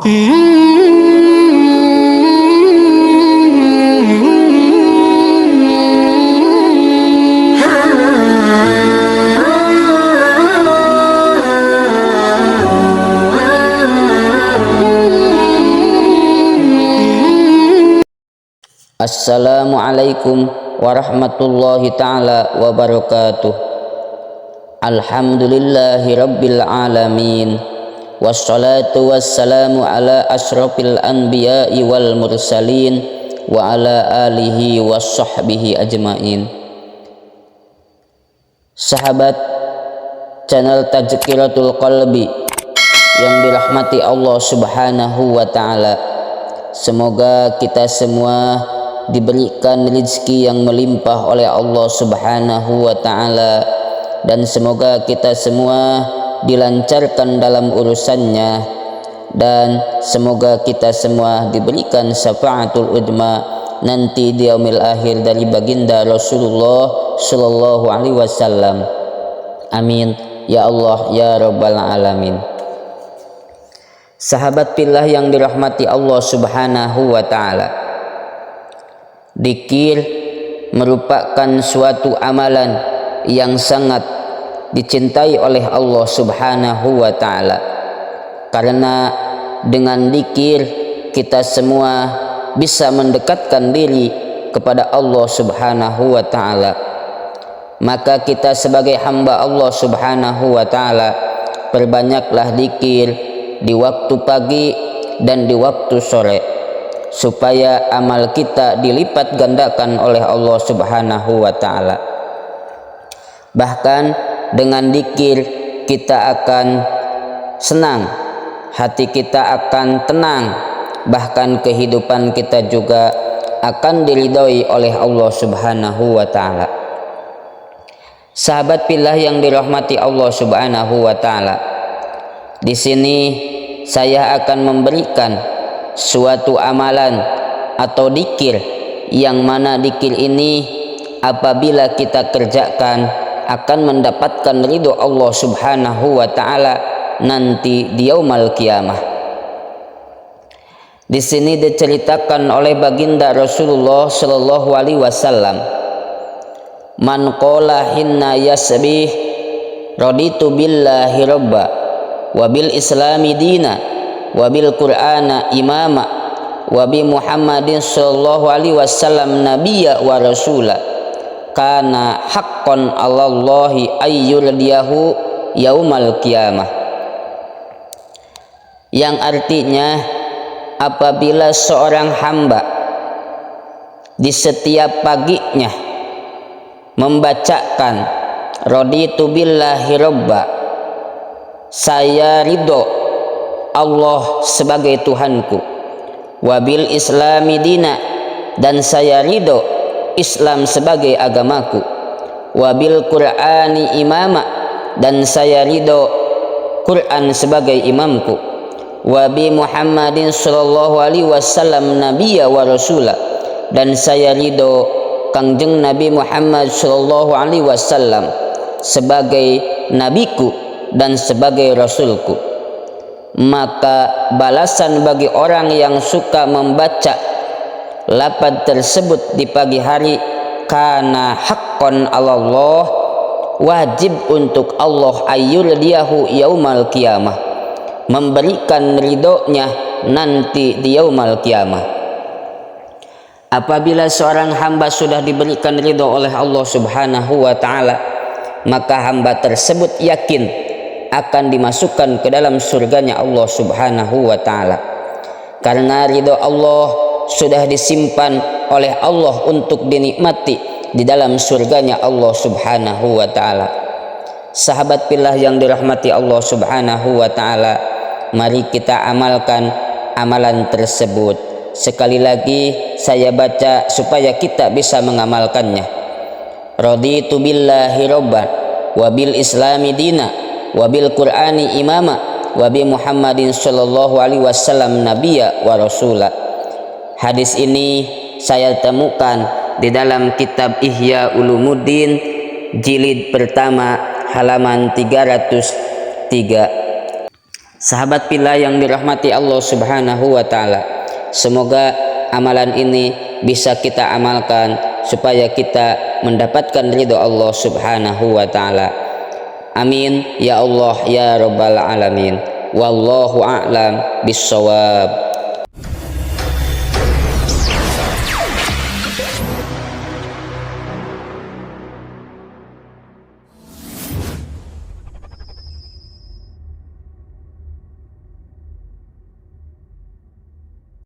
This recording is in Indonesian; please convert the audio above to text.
Assalamualaikum warahmatullahi ta'ala wabarakatuh. Alhamdulillahi rabbil alamin. Wassalatu wassalamu ala ashrafil anbiya'i wal mursalin wa ala alihi wassahbihi ajmain. Sahabat channel Tazkiratul Qalbi yang dirahmati Allah subhanahu wa ta'ala, semoga kita semua diberikan rezeki yang melimpah oleh Allah subhanahu wa ta'ala, dan semoga kita semua dilancarkan dalam urusannya, dan semoga kita semua diberikan syafaatul udma nanti di yaumil akhir dari baginda Rasulullah sallallahu alaihi wasallam. Amin ya Allah ya rabbal alamin. Sahabat fillah yang dirahmati Allah subhanahu wa ta'ala, dzikir merupakan suatu amalan yang sangat dicintai oleh Allah subhanahu wa ta'ala, karena dengan dzikir kita semua bisa mendekatkan diri kepada Allah subhanahu wa ta'ala. Maka kita sebagai hamba Allah subhanahu wa ta'ala, perbanyaklah dzikir di waktu pagi dan di waktu sore, supaya amal kita dilipat gandakan oleh Allah subhanahu wa ta'ala. Bahkan dengan dzikir kita akan senang, hati kita akan tenang, bahkan kehidupan kita juga akan diridhoi oleh Allah subhanahu wa ta'ala. Sahabat fillah yang dirahmati Allah subhanahu wa ta'ala, di sini saya akan memberikan suatu amalan atau dzikir yang mana dzikir ini apabila kita kerjakan akan mendapatkan ridho Allah subhanahu wa ta'ala nanti di yaumul qiyamah. Di sini diceritakan oleh baginda Rasulullah sallallahu alaihi wasallam, man qala hinna yasbih raditu billahi robba wa bil islami dina wa bil qur'ana imama wa bi muhammadin sallallahu alaihi wasallam nabiyya wa rasula kana haqqan 'alallahi ayyurdiyahu yaumal qiyamah. Yang artinya, apabila seorang hamba di setiap paginya membacakan raditu billahi robba, saya ridho Allah sebagai Tuhanku, wabil islami dina, dan saya ridho Islam sebagai agamaku, wabil qur'ani imama, dan saya ridho Quran sebagai imamku, wabi Muhammadin sallallahu alaihi wasallam nabiyya wa rasula, dan saya ridho Kangjeng Nabi Muhammad sallallahu alaihi wasallam sebagai nabiku dan sebagai rasulku. Maka balasan bagi orang yang suka membaca lafaz tersebut di pagi hari, kana haqqan 'alallah, wajib untuk Allah ayyurdiyahu yaumal qiyamah, memberikan ridhonya nanti di yaumul qiyamah. Apabila seorang hamba sudah diberikan ridho oleh Allah subhanahu wa ta'ala, maka hamba tersebut yakin akan dimasukkan ke dalam surganya Allah subhanahu wa ta'ala, karena ridho Allah sudah disimpan oleh Allah untuk dinikmati di dalam surganya Allah subhanahu wa ta'ala. Sahabat fillah yang dirahmati Allah subhanahu wa ta'ala, mari kita amalkan amalan tersebut. Sekali lagi saya baca supaya kita bisa mengamalkannya. Raditu billahi robban wa bil islami dina wa bil qur'ani imama wa bi Muhammadin sallallahu alaihi wasallam nabiyya wa rasula. Hadis ini saya temukan di dalam kitab Ihya Ulumuddin jilid pertama halaman 303. Sahabat pillah yang dirahmati Allah Subhanahu wa taala, semoga amalan ini bisa kita amalkan supaya kita mendapatkan ridho Allah Subhanahu wa taala. Amin ya Allah ya rabbal alamin. Wallahu a'lam bissawab.